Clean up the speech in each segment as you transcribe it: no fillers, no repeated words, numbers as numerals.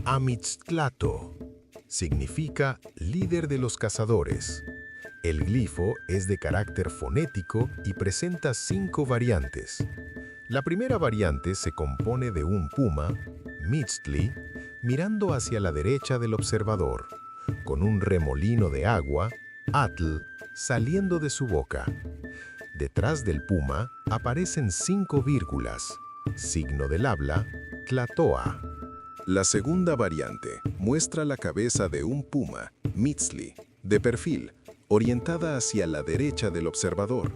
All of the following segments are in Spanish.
Amixtlato significa líder de los cazadores. El glifo es de carácter fonético y presenta 5 variantes. La primera variante se compone de un puma, Mixtli, mirando hacia la derecha del observador, con un remolino de agua, Atl, saliendo de su boca. Detrás del puma aparecen 5 vírgulas, signo del habla, Tlatoa. La segunda variante muestra la cabeza de un puma, Mixtli, de perfil, orientada hacia la derecha del observador.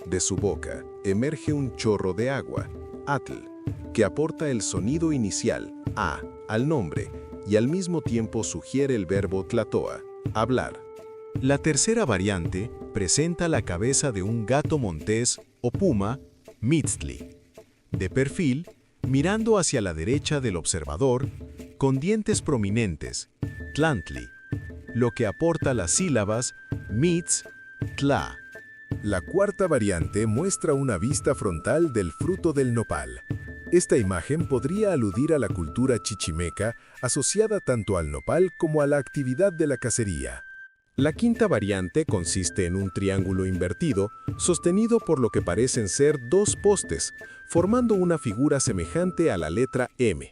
De su boca emerge un chorro de agua, Atl, que aporta el sonido inicial, a, al nombre, y al mismo tiempo sugiere el verbo tlatoa, hablar. La tercera variante presenta la cabeza de un gato montés o puma, Mixtli, de perfil, mirando hacia la derecha del observador, con dientes prominentes, Tlantli, lo que aporta las sílabas mitz, tla. La cuarta variante muestra una vista frontal del fruto del nopal. Esta imagen podría aludir a la cultura chichimeca asociada tanto al nopal como a la actividad de la cacería. La quinta variante consiste en un triángulo invertido, sostenido por lo que parecen ser 2 postes, formando una figura semejante a la letra M.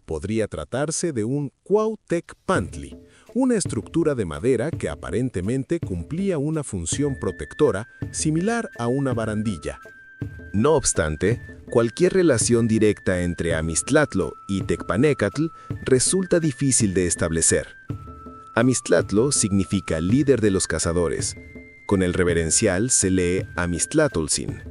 Podría tratarse de un Cuautecpantli, una estructura de madera que aparentemente cumplía una función protectora similar a una barandilla. No obstante, cualquier relación directa entre Amixtlatlo y Tecpanecatl resulta difícil de establecer. Amixtlatlo significa líder de los cazadores. Con el reverencial se lee Amixtlatolzin.